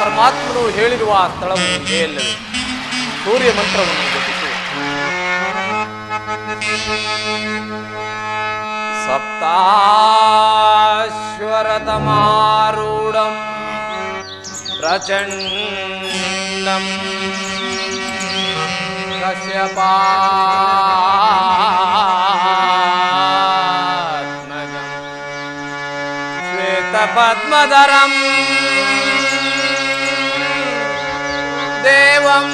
ಪರಮಾತ್ಮನು ಹೇಳಿರುವ ಸ್ಥಳವು ಇದೇ ಅಲ್ಲವೇ? ಸೂರ್ಯ ಮಂತ್ರವನ್ನು ಜಪಿಸು. ಸಪ್ತಾಶ್ವರತಮಾರೂಢಂ ಪ್ರಚಂಡಂ ಕಶ್ಯಪಾತ್ಮಜಂ ಶ್ವೇತಪದ್ಮಧರಂ ದೇವಂ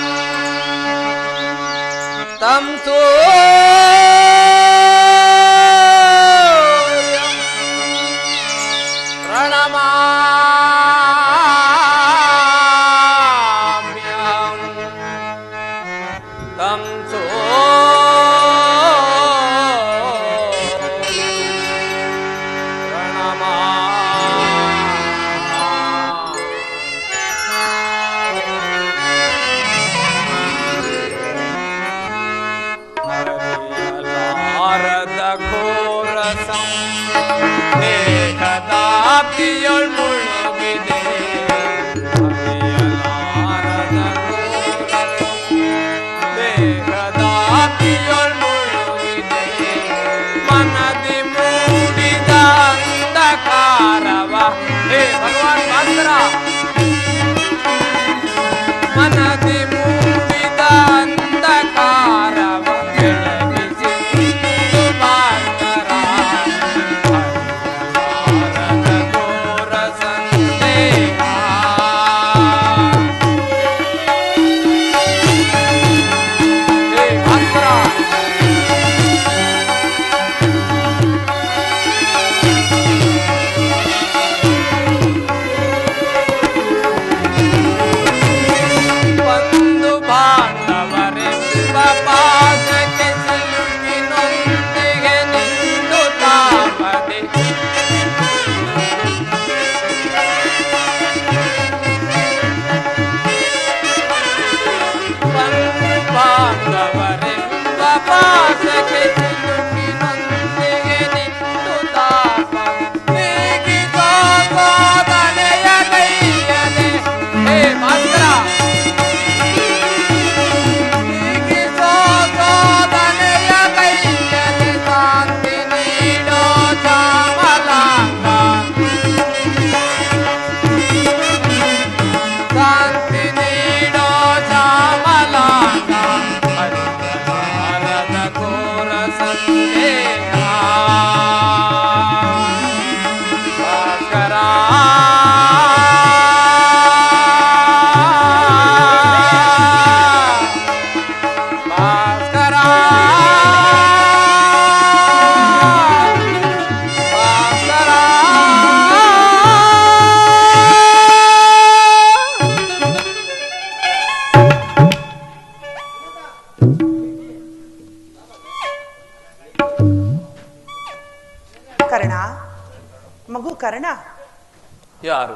ತಂ ಸೂರ್ಯಂ ಪ್ರಣಮಾಮ್ಯಹಂ ತಂ ದೇಹದಾಪ್ತಿಯೊಳ್ ಮುಳುಗಿದೆ ದೇಹದಾಪ್ತಿಯೊಳ್ ಮುಳುಗಿದೆ ಮನದಿ ಮೂಡಿದ ಅಂಧಕಾರವ ಹೇ ಭಗವಾನ್ ಭಾಸ್ಕರ ಮನದಿ ಮೂಡಿದ ಅಂಧಕಾರವ ಕರ್ಣ, ಯಾರು?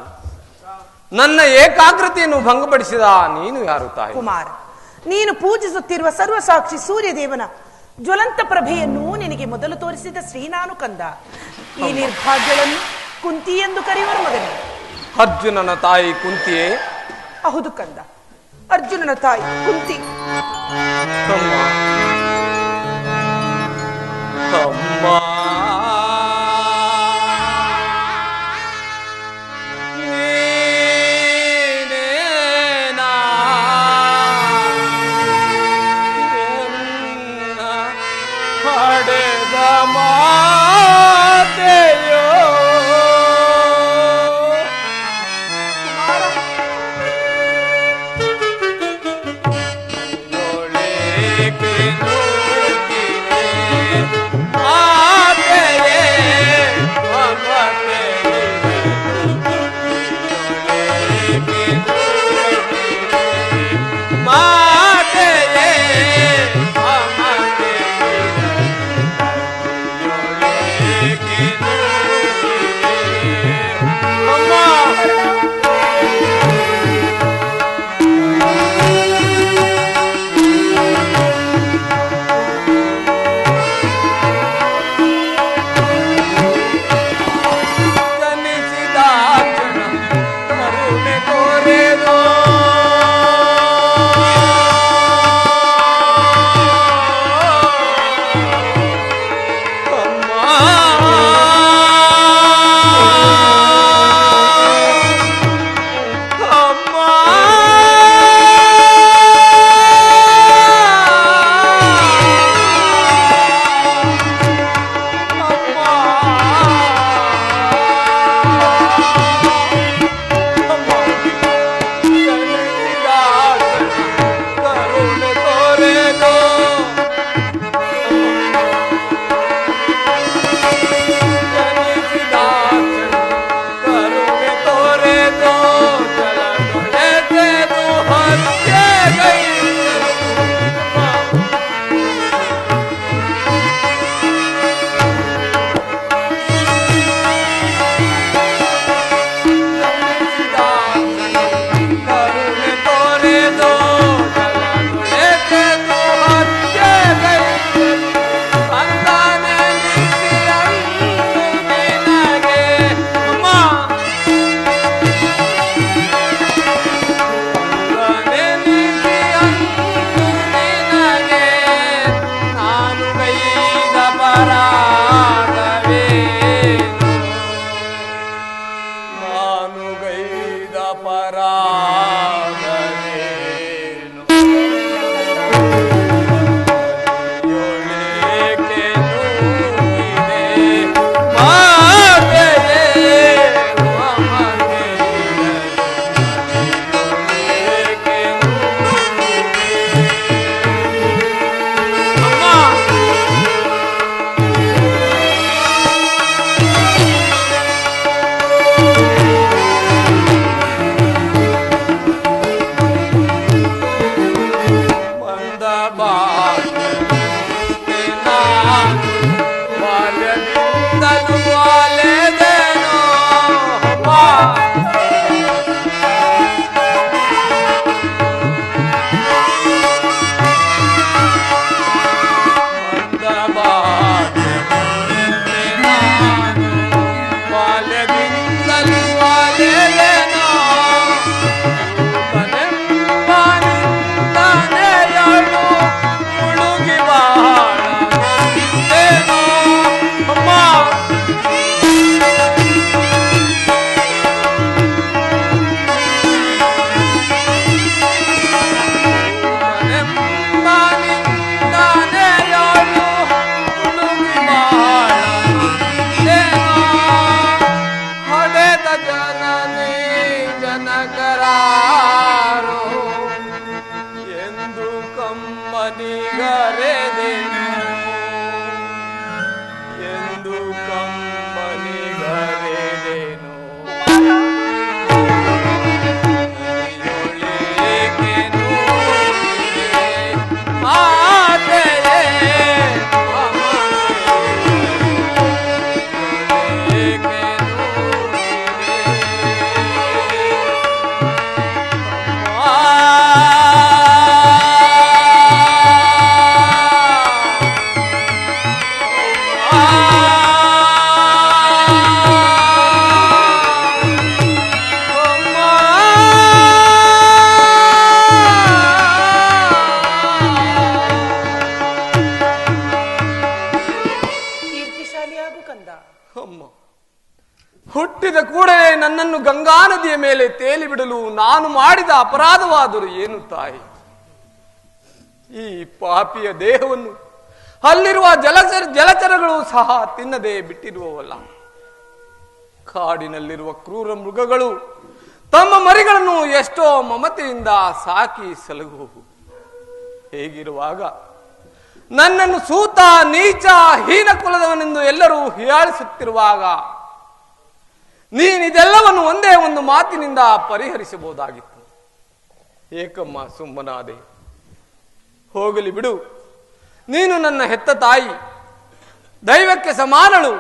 ನನ್ನ ಏಕಾಗ್ರತೆಯನ್ನು ಭಂಗಪಡಿಸಿದ ನೀನು ಯಾರು ತಾಯಿ? ಕುಮಾರ, ನೀನು ಪೂಜಿಸುತ್ತಿರುವ ಸರ್ವಸಾಕ್ಷಿ ಸೂರ್ಯದೇವನ ಜ್ವಲಂತ ಪ್ರಭೆಯನ್ನು ನಿನಗೆ ಮೊದಲು ತೋರಿಸಿದ ಶ್ರೀನಾನು ಕಂದ. ಈ ನಿರ್ಭಾಗ್ಯವನ್ನು ಕುಂತಿ ಎಂದು ಕರೆಯುವರು ಮಗನೇ. ಅರ್ಜುನನ ತಾಯಿ ಕುಂತಿಯೇ? ಹೌದು ಕಂದ, ಅರ್ಜುನನ ತಾಯಿ ಕುಂತಿ. ತಮ್ಮ ಹುಟ್ಟಿದ ಕೂಡಲೇ ನನ್ನನ್ನು ಗಂಗಾ ನದಿಯ ಮೇಲೆ ತೇಲಿ ಬಿಡಲು ನಾನು ಮಾಡಿದ ಅಪರಾಧವಾದರೂ ಏನು ತಾಯಿ? ಈ ಪಾಪಿಯ ದೇಹವನ್ನು ಅಲ್ಲಿರುವ ಜಲಚರಗಳು ಸಹ ತಿನ್ನದೆ ಬಿಟ್ಟಿರುವವಲ್ಲ. ಕಾಡಿನಲ್ಲಿರುವ ಕ್ರೂರ ಮೃಗಗಳು ತಮ್ಮ ಮರಿಗಳನ್ನು ಎಷ್ಟೋ ಮಮತೆಯಿಂದ ಸಾಕಿ ಸಲಹುವು. ಹೇಗಿರುವಾಗ ನನ್ನನ್ನು ಸೂತ, ನೀಚ, ಹೀನ ಕುಲದವನೆಂದು ಎಲ್ಲರೂ ಹೀಯಾಳಿಸುತ್ತಿರುವಾಗ ನೀನಿದೆಲ್ಲವನ್ನು ಒಂದೇ ಒಂದು ಮಾತಿನಿಂದ ಪರಿಹರಿಸಬಹುದಾಗಿತ್ತು. ಏಕಮ್ಮ ಸುಮ್ಮನಾದೆ. ಹೋಗಲಿ ಬಿಡು, ನೀನು ನನ್ನ ಹೆತ್ತ ತಾಯಿ, ದೈವಕ್ಕೆ ಸಮಾನಳು.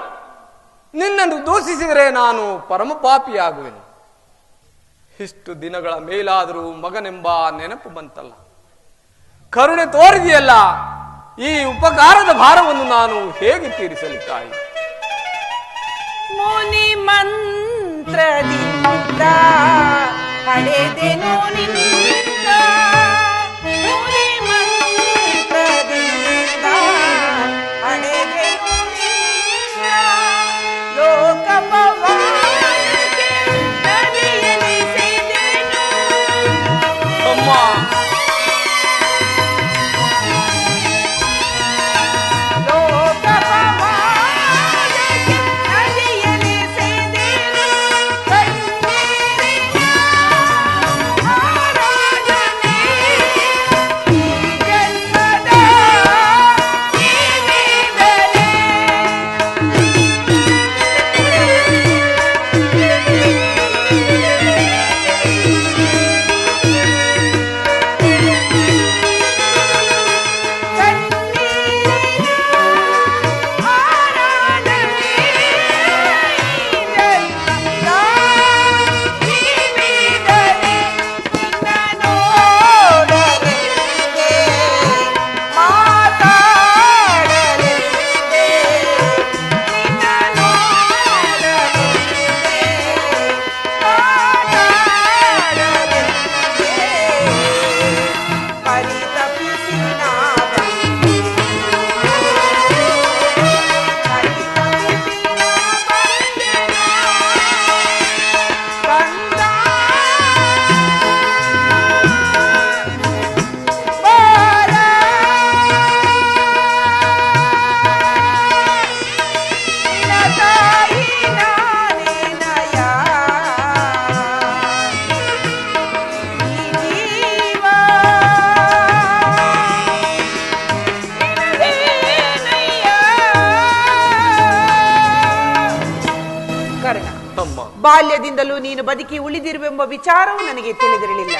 ನಿನ್ನನ್ನು ದೂಷಿಸಿದರೆ ನಾನು ಪರಮಪಾಪಿಯಾಗುವೆನು. ಇಷ್ಟು ದಿನಗಳ ಮೇಲಾದರೂ ಮಗನೆಂಬ ನೆನಪು ಬಂತಲ್ಲ, ಕರುಣೆ ತೋರಿದೆಯಲ್ಲ, ಈ ಉಪಕಾರದ ಭಾರವನ್ನು ನಾನು ಹೇಗೆ ತೀರಿಸಲಿ ತಾಯಿ? ಮುನಿ ಮಂತ್ರದಿಂದ ಪಡೆದೆನು ನಿನ್ನ, ಮುನಿ ಮಂತ್ರದಿಂದ ಪಡೆದೆನು ನಿನ್ನ, ಲೋಕ ಪವಾಡಕ್ಕೆ ನಲಿಯಲಿಸಿದೆನು. ಅಮ್ಮ, ಬಾಲ್ಯದಿಂದಲೂ ನೀನು ಬದುಕಿ ಉಳಿದಿರುವೆಂಬ ವಿಚಾರವು ನನಗೆ ತಿಳಿದಿರಲಿಲ್ಲ.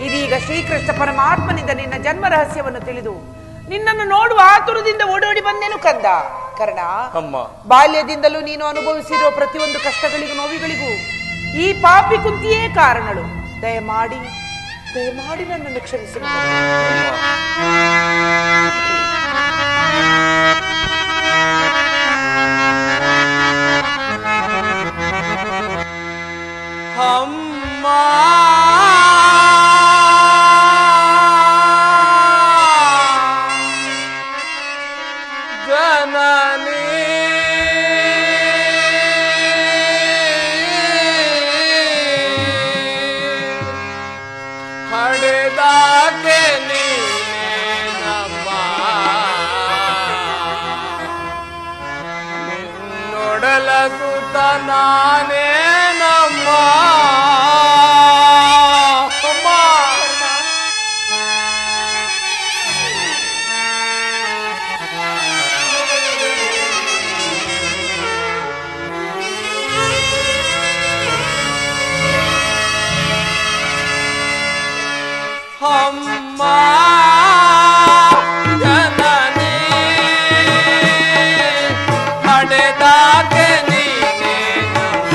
ಇದೀಗ ಶ್ರೀಕೃಷ್ಣ ಪರಮಾತ್ಮನಿಂದ ನಿನ್ನ ಜನ್ಮ ರಹಸ್ಯವನ್ನು ತಿಳಿದು ನಿನ್ನನ್ನು ನೋಡುವ ಆತುರದಿಂದ ಓಡೋಡಿ ಬಂದೆನು ಕಂದ. ಕರ್ಣ, ಬಾಲ್ಯದಿಂದಲೂ ನೀನು ಅನುಭವಿಸಿರುವ ಪ್ರತಿಯೊಂದು ಕಷ್ಟಗಳಿಗೂ ನೋವಿಗಳಿಗೂ ಈ ಪಾಪಿ ಕುಂತಿಯೇ ಕಾರಣಳು. ದಯಮಾಡಿ ನನ್ನನ್ನು ಕ್ಷಮಿಸು. ಅಮ್ಮ, ಜನನಿ ಹಡೆದಾಕೆ ನೀನೇನಮ್ಮ, ನಿನ್ನೊಡಲ ಸುತ ನಾನೇನಮ್ಮ. ಅಮ್ಮ ಜನನಿ ಹಡೆದಾಕೆ ನೀನೇನಮ್ಮ,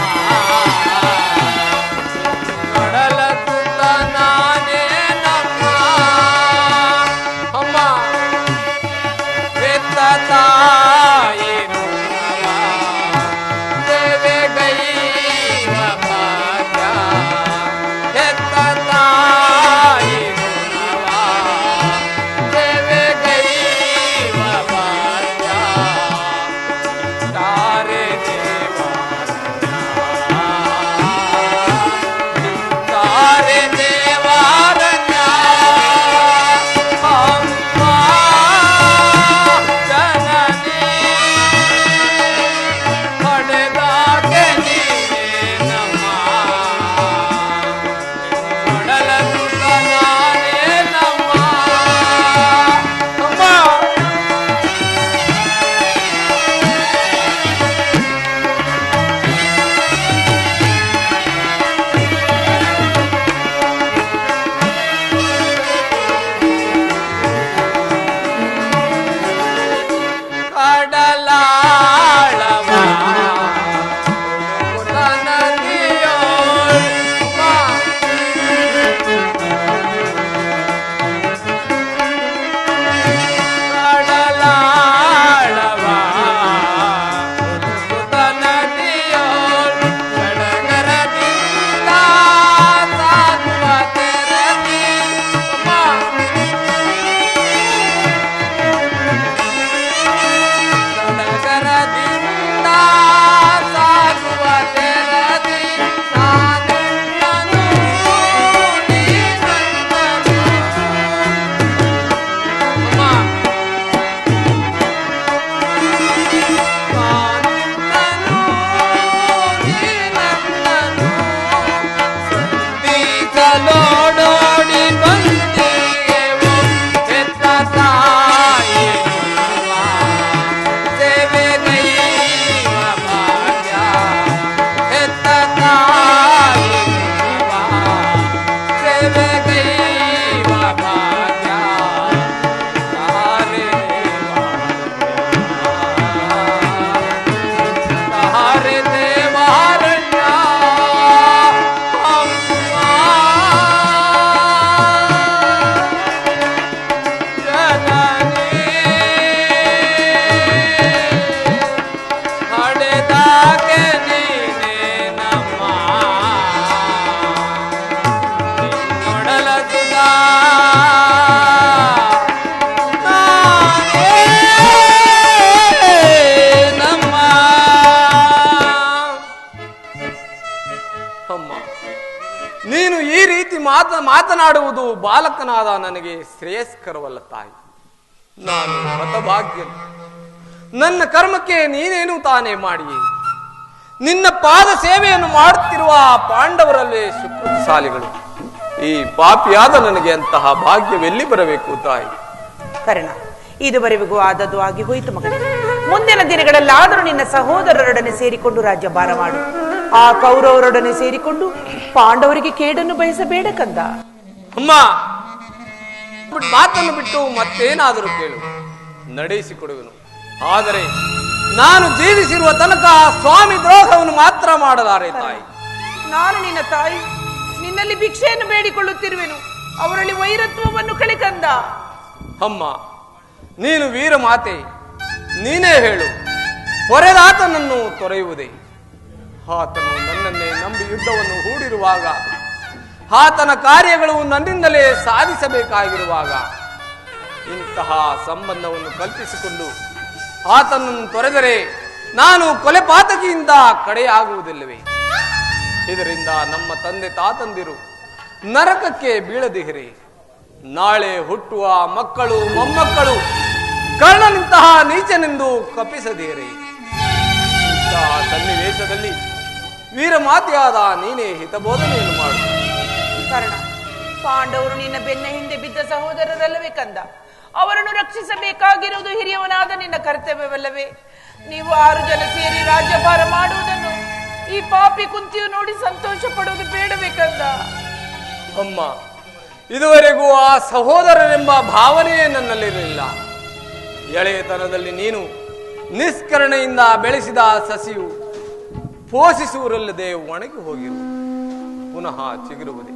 ನೀನು ಈ ರೀತಿ ಮಾತನಾಡುವುದು ಬಾಲಕನಾದ ನನಗೆ ಶ್ರೇಯಸ್ಕರವಲ್ಲ ತಾಯಿ. ನಾನು ಹತಭಾಗ್ಯ. ನನ್ನ ಕರ್ಮಕ್ಕೆ ನೀನೇನು ತಾನೇ ಮಾಡಿಯೇ. ನಿನ್ನ ಪಾದ ಸೇವೆಯನ್ನು ಮಾಡುತ್ತಿರುವ ಪಾಂಡವರಲ್ಲೇ ಸುಕೃತಶಾಲಿಗಳು. ಈ ಪಾಪಿಯಾದ ನನಗೆ ಅಂತಹ ಭಾಗ್ಯವೆಲ್ಲಿ ಬರಬೇಕು ತಾಯಿ? ಕರ್ಣ, ಇದುವರೆಗೂ ಆದದ್ದು ಆಗಿ ಹೋಯಿತು ಮಗನೇ. ಮುಂದಿನ ದಿನಗಳಲ್ಲಾದರೂ ನಿನ್ನ ಸಹೋದರರೊಡನೆ ಸೇರಿಕೊಂಡು ರಾಜ್ಯಭಾರ ಮಾಡು. ಆ ಕೌರವರೊಡನೆ ಸೇರಿಕೊಂಡು ಪಾಂಡವರಿಗೆ ಕೇಡನ್ನು ಬಯಸಬೇಡ ಕಂದ. ಅಮ್ಮ, ಮಾತನ್ನು ಬಿಟ್ಟು ಮತ್ತೇನಾದರೂ ಕೇಳು, ನಡೆಸಿಕೊಡುವೆನು. ಆದರೆ ನಾನು ಜೀವಿಸಿರುವ ತನಕ ಸ್ವಾಮಿ ದ್ರೋಹವನ್ನು ಮಾತ್ರ ಮಾಡಲಾರೆ ತಾಯಿ. ನಾನು ನಿನ್ನ ತಾಯಿ, ನಿನ್ನಲ್ಲಿ ಭಿಕ್ಷೆಯನ್ನು ಬೇಡಿಕೊಳ್ಳುತ್ತಿರುವೆನು. ಅವರಲ್ಲಿ ವೈರತ್ವವನ್ನು ಕಳೆ ಕಂದ. ಅಮ್ಮ, ನೀನು ವೀರ ಮಾತೆ, ನೀನೇ ಹೇಳು, ಹೊರೆದಾತನನ್ನು ತೊರೆಯುವುದೇ? ಆತನು ನನ್ನನ್ನೇ ನಂಬಿ ಯುದ್ಧವನ್ನು ಹೂಡಿರುವಾಗ, ಆತನ ಕಾರ್ಯಗಳು ನನ್ನಿಂದಲೇ ಸಾಧಿಸಬೇಕಾಗಿರುವಾಗ, ಇಂತಹ ಸಂಬಂಧವನ್ನು ಕಲ್ಪಿಸಿಕೊಂಡು ಆತನನ್ನು ತೊರೆದರೆ ನಾನು ಕೊಲೆಪಾತಕಿಯಿಂದ ಕಡೆಯಾಗುವುದಿಲ್ಲವೇ? ಇದರಿಂದ ನಮ್ಮ ತಂದೆ ತಾತಂದಿರು ನರಕಕ್ಕೆ ಬೀಳದಿಹಿರಿ. ನಾಳೆ ಹುಟ್ಟುವ ಮಕ್ಕಳು ಮೊಮ್ಮಕ್ಕಳು ಕರ್ಣನಿಂತಹ ನೀಚನೆಂದು ಕಪ್ಪಿಸದಿರಿ. ಇಂತಹ ಸನ್ನಿವೇಶದಲ್ಲಿ ವೀರಮಾತೆಯಾದ ನೀನೇ ಹಿತಬೋಧನೆಯನ್ನು ಮಾಡು. ಕರ್ಣ, ಪಾಂಡವರು ನಿನ್ನ ಬೆನ್ನ ಹಿಂದೆ ಬಿದ್ದ ಸಹೋದರರಲ್ಲವೇ ಕಂದ? ಅವರನ್ನು ರಕ್ಷಿಸಬೇಕಾಗಿರುವುದು ಹಿರಿಯವನಾದ ನಿನ್ನ ಕರ್ತವ್ಯವಲ್ಲವೇ? ನೀವು 6 ಜನ ಸೇರಿ ರಾಜ್ಯಭಾರ ಮಾಡುವುದನ್ನು ಈ ಪಾಪಿ ಕುಂತಿಯು ನೋಡಿ ಸಂತೋಷ ಪಡುವುದು ಬೇಡವೇ ಕಂದ? ಅಮ್ಮ, ಇದುವರೆಗೂ ಆ ಸಹೋದರರೆಂಬ ಭಾವನೆಯೇ ನನ್ನಲ್ಲಿರಲಿಲ್ಲ. ಎಳೆಯತನದಲ್ಲಿ ನೀನು ನಿಷ್ಕರಣೆಯಿಂದ ಬೆಳೆಸಿದ ಸಸಿಯು ಪೋಷಿಸುವುರಲ್ಲದೆ ಒಣಗಿ ಹೋಗಿರು, ಪುನಃ ಚಿಗುರುವುದೇ.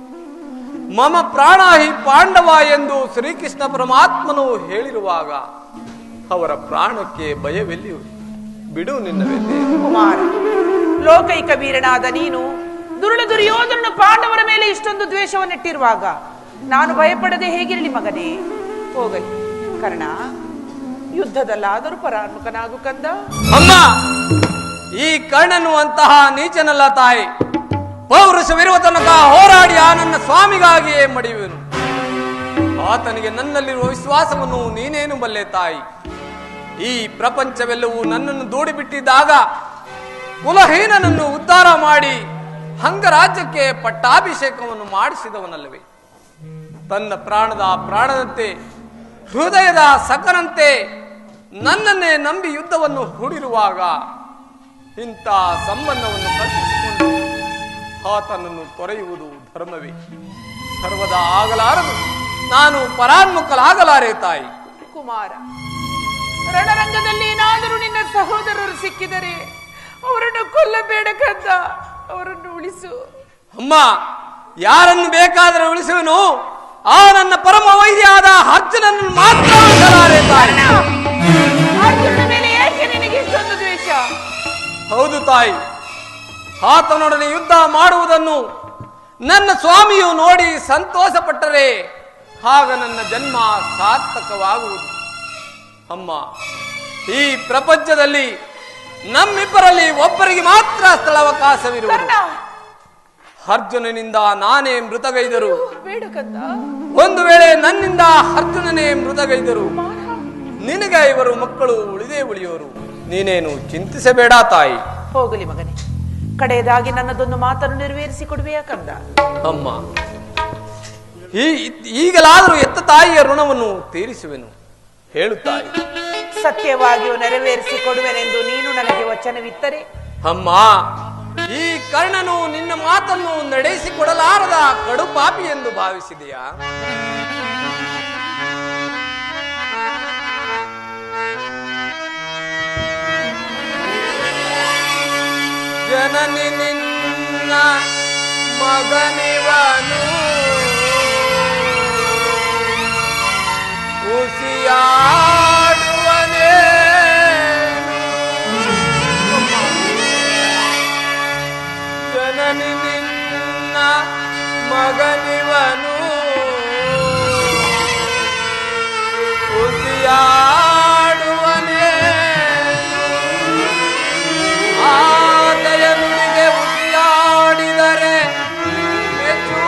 ಮಮ ಪ್ರಾಣ ಹಿ ಪಾಂಡವ ಎಂದು ಶ್ರೀಕೃಷ್ಣ ಪರಮಾತ್ಮನು ಹೇಳಿರುವಾಗ ಅವರ ಪ್ರಾಣಕ್ಕೆ ಭಯವೆಲ್ಲಿಯು? ಬಿಡು ನಿನ್ನವೆಲ್ಲಿ. ಕುಮಾರ, ಲೋಕೈಕ ವೀರನಾದ ನೀನು ದುರ್ಯೋಧನನು ಪಾಂಡವರ ಮೇಲೆ ಇಷ್ಟೊಂದು ದ್ವೇಷವನ್ನಿಟ್ಟಿರುವಾಗ ನಾನು ಭಯಪಡದೆ ಹೇಗಿರಲಿ ಮಗನೇ? ಹೋಗಲಿ ಕರ್ಣ, ಯುದ್ಧದಲ್ಲಾದರೂ ಪರಾನ್ಮುಖನಾಗು ಕಂದ. ಅಮ್ಮ, ಈ ಕರ್ಣನು ಅಂತಹ ನೀಚನಲ್ಲ ತಾಯಿ. ಪೌರುಷವಿರುವ ತನಕ ಹೋರಾಡಿ ಆ ನನ್ನ ಸ್ವಾಮಿಗಾಗಿಯೇ ಮಡಿಯುವೆನು. ಆತನಿಗೆ ನನ್ನಲ್ಲಿರುವ ವಿಶ್ವಾಸವನ್ನು ನೀನೇನು ಬಲ್ಲೆ ತಾಯಿ? ಈ ಪ್ರಪಂಚವೆಲ್ಲವೂ ನನ್ನನ್ನು ದೂಡಿಬಿಟ್ಟಿದ್ದಾಗ ಕುಲಹೀನನನ್ನು ಉದ್ಧಾರ ಮಾಡಿ ಅಂಗರಾಜ್ಯಕ್ಕೆ ಪಟ್ಟಾಭಿಷೇಕವನ್ನು ಮಾಡಿಸಿದವನಲ್ಲವೇ? ತನ್ನ ಪ್ರಾಣದಂತೆ ಹೃದಯದ ಸಖನಂತೆ ನನ್ನನ್ನೇ ನಂಬಿ ಯುದ್ಧವನ್ನು ಹೂಡಿರುವಾಗ ಇಂಥ ಸಂಬಂಧವನ್ನು ಕಲ್ಪಿಸಿಕೊಂಡು ಆತನನ್ನು ತೊರೆಯುವುದು ಧರ್ಮವೇ? ಸರ್ವದಾ ಆಗಲಾರದು. ನಾನು ಪರಾನ್ಮುಖಲಾಗಲಾರೆ ತಾಯಿ. ಕುಮಾರ, ರಣರಂಗದಲ್ಲಿ ಏನಾದರೂ ನಿನ್ನ ಸಹೋದರರು ಸಿಕ್ಕಿದರೆ ಅವರನ್ನು ಕೊಲ್ಲಬೇಡ ಕಂದ, ಅವರನ್ನು ಉಳಿಸು. ಅಮ್ಮ, ಯಾರನ್ನು ಬೇಕಾದರೆ ಉಳಿಸುವನು, ಆ ನನ್ನ ಪರಮ ವೈದ್ಯಾದ ಅರ್ಜುನನ್ನು ಮಾತ್ರ ಉಳಿಸಲಾರೆ ತಾಯಿ. ಅರ್ಜುನನ ಮೇಲೆ ಏಕೆ ನಿನಗೆ ಇಷ್ಟೊಂದು ದ್ವೇಷ? ಹೌದು ತಾಯಿ, ಆತನೊಡನೆ ಯುದ್ಧ ಮಾಡುವುದನ್ನು ನನ್ನ ಸ್ವಾಮಿಯು ನೋಡಿ ಸಂತೋಷ ಪಟ್ಟರೆ ಆಗ ನನ್ನ ಜನ್ಮ ಸಾರ್ಥಕವಾಗುವುದು. ಅಮ್ಮ, ಈ ಪ್ರಪಂಚದಲ್ಲಿ ನಮ್ಮಿಬ್ಬರಲ್ಲಿ ಒಬ್ಬರಿಗೆ ಮಾತ್ರ ಸ್ಥಳಾವಕಾಶವಿರುವುದು. ಅರ್ಜುನನಿಂದ ನಾನೇ ಮೃತಗೈದರು, ಒಂದು ವೇಳೆ ನನ್ನಿಂದ ಅರ್ಜುನನೇ ಮೃತಗೈದರು ನಿನಗೆ ಇವರು ಮಕ್ಕಳು ಉಳಿದೇ ಉಳಿಯೋರು. ನೀನೇನು ಚಿಂತಿಸಬೇಡ ತಾಯಿ. ಹೋಗಲಿ ಮಗನೇ, ಕಡೆಯದಾಗಿ ನನ್ನದೊಂದು ಮಾತನ್ನು ನೆರವೇರಿಸಿ ಕೊಡುವೆಯಾ ಕಂದ? ಅಮ್ಮ, ಈಗಲಾದರೂ ಎತ್ತ ತಾಯಿಯ ಋಣವನ್ನು ತೀರಿಸುವೆನು, ಹೇಳುತ್ತಾಯಿ. ಸತ್ಯವಾಗಿಯೂ ನೆರವೇರಿಸಿ ಕೊಡುವೆನೆಂದು ನೀನು ನನಗೆ ವಚನವಿತ್ತರೆ? ಅಮ್ಮ, ಈ ಕರ್ಣನು ನಿನ್ನ ಮಾತನ್ನು ನಡೆಸಿಕೊಡಲಾರದ ಕಡು ಪಾಪಿ ಎಂದು ಭಾವಿಸಿದೆಯಾ? ಜನನಿ ನಿನ್ನ ಮಗನಿವನು ಉಸಿಯಾಡುವನೇ, ಜನನಿ ನಿನ್ನ ಮಗನಿವನು ಉಸಿಯಾಡುವನೇ, ಆತಯ ನುಡಿಗೆ ಉಸಿಯಾಡಿದರೆ ಮೆಚ್ಚುವ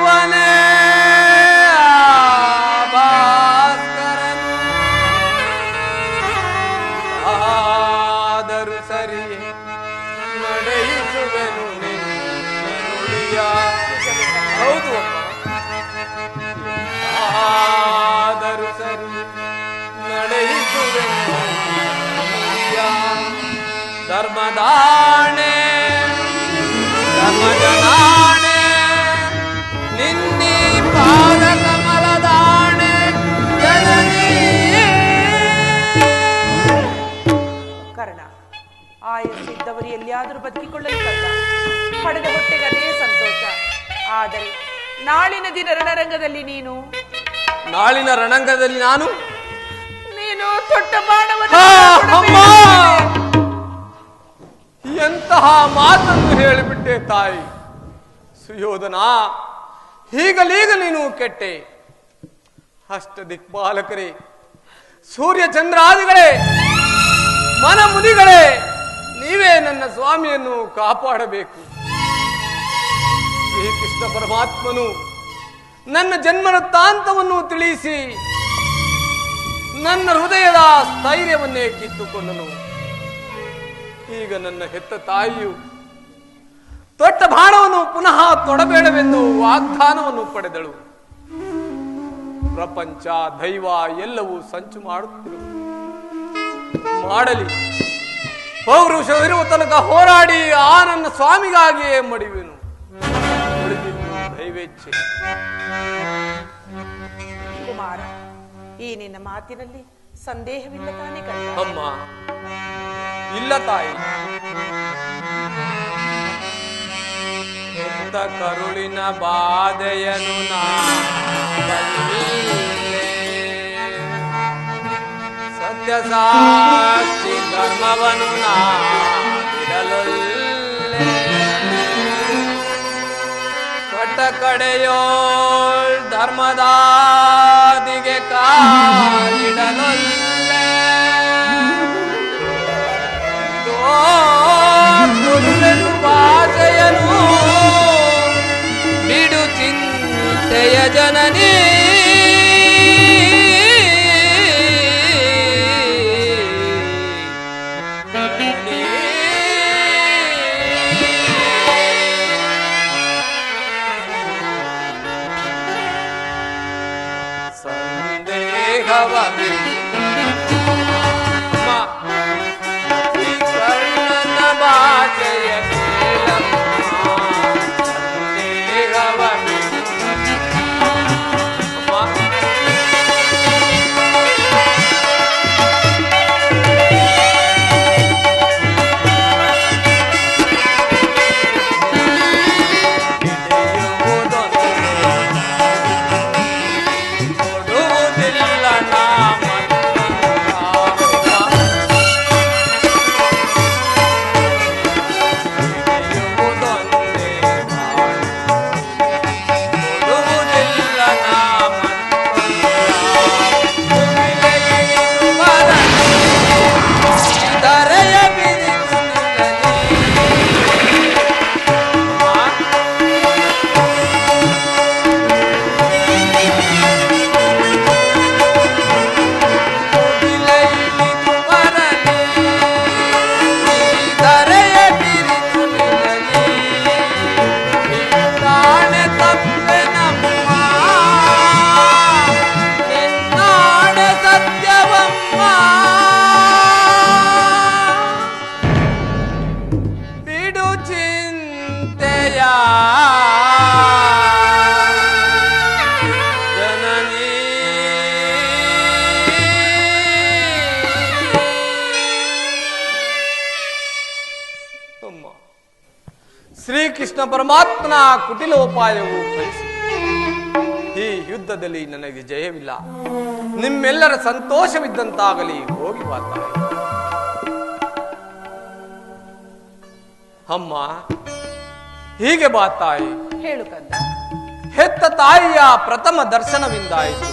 ಬರುವನೇ ಭಾಸ್ಕರನು ಆದರೂ ಸರಿ ನಡೆಯಿಸುವೆನು ನಿನ್ನ ನುಡಿಯ. ಹೌದು ಆದರೂ ಸರಿ ನಡೆಯಿಸುವೆನು ನುಡಿಯ. ಧರ್ಮದಾಣೆ ಧರ್ಮಜನಾಣೆ ನಿನ್ನಿ ಪಾದ ಕಮಲದಾಣೆ ಜನನಿ. ಕರ್ಣ, ಆಯಸ್ಸಿದ್ದವರು ಎಲ್ಲಿಯಾದರೂ ಬದುಕಿಕೊಳ್ಳಲು ಕಂದ. ಪಡೆದ ಹೊಟ್ಟೆಗೆ ಅದೇ ಸಂತೋಷ. ಆದರೆ ನಾಳಿನ ದಿನ ರಣರಂಗದಲ್ಲಿ ನಾಳಿನ ರಣರಂಗದಲ್ಲಿ ನೀನು ತೊಟ್ಟ ಬಾಣವನ್ನು ಎಂತಹ ಮಾತನ್ನು ಹೇಳಿಬಿಟ್ಟೆ ತಾಯಿ. ಸುಯೋಧನ, ಹೀಗಲೀಗ ನೀನು ಕೆಟ್ಟೆ. ಅಷ್ಟ ದಿಕ್ಪಾಲಕರೇ, ಸೂರ್ಯ ಚಂದ್ರಾದಿಗಳೇ, ಮನ ಮುನಿಗಳೇ, ನೀವೇ ನನ್ನ ಸ್ವಾಮಿಯನ್ನು ಕಾಪಾಡಬೇಕು. ಶ್ರೀಕೃಷ್ಣ ಪರಮಾತ್ಮನು ನನ್ನ ಜನ್ಮವೃತ್ತಾಂತವನ್ನು ತಿಳಿಸಿ ನನ್ನ ಹೃದಯದ ಸ್ಥೈರ್ಯವನ್ನೇ ಕಿತ್ತುಕೊಂಡನು. ಈಗ ನನ್ನ ಹೆತ್ತ ತಾಯಿಯು ತೊಟ್ಟ ಬಾಣವನ್ನು ಪುನಃ ತೊಡಬೇಡವೆಂದು ವಾಗ್ದಾನವನ್ನು ಪಡೆದಳು. ಪ್ರಪಂಚ ದೈವ ಎಲ್ಲವೂ ಸಂಚು ಮಾಡುತ್ತಿರು ಮಾಡಲಿ. ಪೌರುಷವಿರುವ ತನಕ ಹೋರಾಡಿ ಆ ನನ್ನ ಸ್ವಾಮಿಗಾಗಿಯೇ ಮಡಿವೆನು. ದೈವೇಚ್ಛೆ. ಕುಮಾರ, ಈ ನಿನ್ನ ಮಾತಿನಲ್ಲಿ ಸಂದೇಹವಿಲ್ಲ ತಾನೇ ಕಂಡ? ಅಮ್ಮ, ಇಲ್ಲ ತಾಯಿ. ಎಂತ ಕರುಳಿನ ಬಾಧೆಯನು ಸತ್ಯ ಸಾಕ್ಷಿ ಧರ್ಮವನು ಬಿಡಲೊಲ್ಲೆ. ಕಟ್ಟ ಕಡೆಯೋಳ್ ಧರ್ಮದಾದಿಗೆ ಕಾಲಿಡಲೊಲ್ಲೆ. ಗುರುವೆನು ಭಾಷೆಯನು ಬಿಡು ಚಿಂತೆಯ ಜನನಿ. ಸಂದೇಹವ ಬಾಜಯ ಕೇಳಮ್ಮ. ಸಂದೇಹವ ಶ್ರೀಕೃಷ್ಣ ಪರಮಾತ್ಮನ ಕುಟಿಲೋಪಾಯವು ಫಲಿಸಿ ಈ ಯುದ್ಧದಲ್ಲಿ ನನಗೆ ಜಯವಿಲ್ಲ. ನಿಮ್ಮೆಲ್ಲರ ಸಂತೋಷವಿದ್ದಂತಾಗಲಿ. ಹೋಗಿ ಬಾತಾಯಿ. ಅಮ್ಮ, ಹೀಗೆ ಬಾತಾಯಿ. ಹೇಳು ಕಂದ. ಹೆತ್ತ ತಾಯಿಯ ಪ್ರಥಮ ದರ್ಶನವಿಂದಾಯಿತು.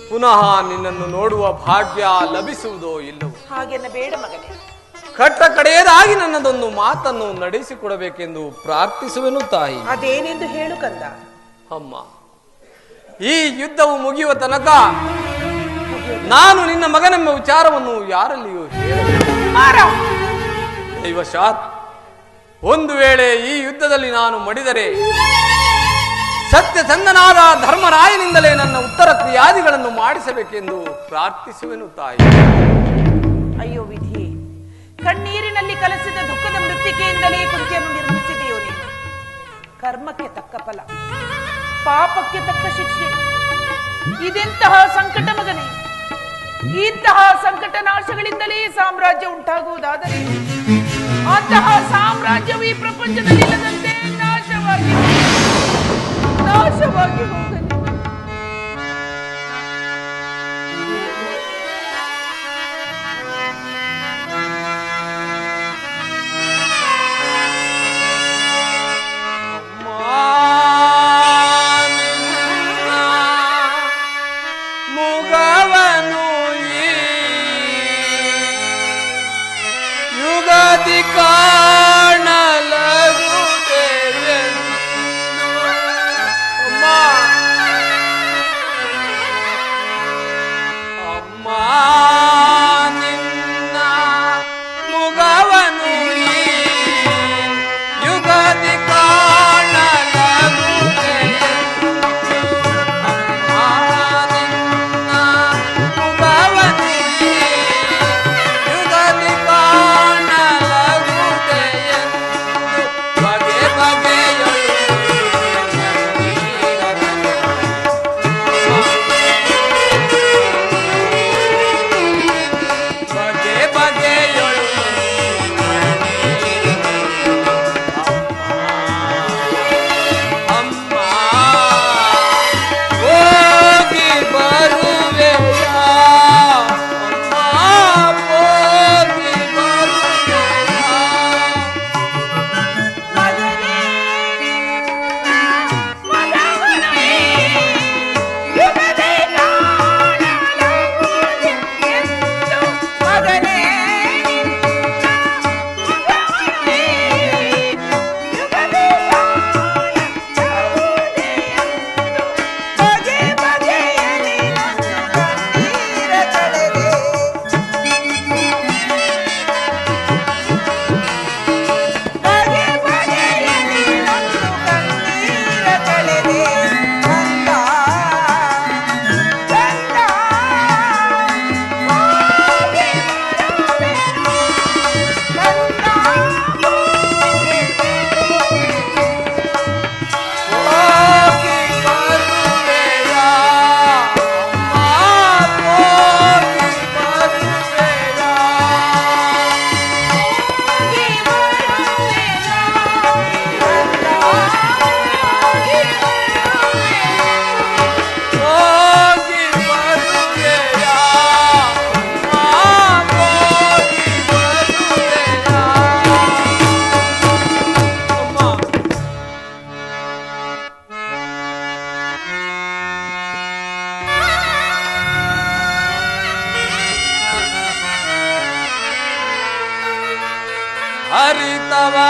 ಪುನಃ ನಿನ್ನನ್ನು ನೋಡುವ ಭಾಗ್ಯ ಲಭಿಸುವುದೋ ಇಲ್ಲವೋ? ಹಾಗೆನ್ನ ಬೇಡ ಮಗನೇ. ಕಟ್ಟ ಕಡೆಯದಾಗಿ ನನ್ನದೊಂದು ಮಾತನ್ನು ನಡೆಸಿಕೊಡಬೇಕೆಂದು ಪ್ರಾರ್ಥಿಸುವೆನು ತಾಯಿ. ಅದೇನೆಂದು ಹೇಳು ಕಂದ. ಅಮ್ಮ, ಈ ಯುದ್ಧವು ಮುಗಿಯುವ ತನಕ ನಾನು ನಿನ್ನ ಮಗನೆಂಬ ವಿಚಾರವನ್ನು ಯಾರಲ್ಲಿಯೂ ದೈವಶಾತ್ ಒಂದು ವೇಳೆ ಈ ಯುದ್ಧದಲ್ಲಿ ನಾನು ಮಡಿದರೆ ಸತ್ಯಸಂಧನಾದ ಧರ್ಮರಾಯನಿಂದಲೇ ನನ್ನ ಉತ್ತರ ಕ್ರಿಯಾದಿಗಳನ್ನು ಮಾಡಿಸಬೇಕೆಂದು ಪ್ರಾರ್ಥಿಸುವೆನು ತಾಯಿ. ಅಯ್ಯೋ ವಿಧಿ, ಕಣ್ಣೀರಿನಲ್ಲಿ ಕಲಸಿದ ದುಃಖದ ಮೃತ್ತಿಕೆಯಿಂದಲೇ ಕುಂತಿಯನ್ನು ನಿರ್ಮಿಸಿದೆಯೋ ನೀನು. ಕರ್ಮಕ್ಕೆ ತಕ್ಕ ಫಲ, ಪಾಪಕ್ಕೆ ತಕ್ಕ ಶಿಕ್ಷೆ. ಇದೆಂತಹ ಸಂಕಟ ಮಗನೇ! ಇಂತಹ ಸಂಕಟ ನಾಶಗಳಿಂದಲೇ ಸಾಮ್ರಾಜ್ಯ ಉಂಟಾಗುವುದಾದರೆ ಅಂತಹ ಸಾಮ್ರಾಜ್ಯವು ಈ ಪ್ರಪಂಚದಲ್ಲಿ ಇಲ್ಲದಂತೆ ನಾಶವಾಗಿ ಹೋಗಲಿ.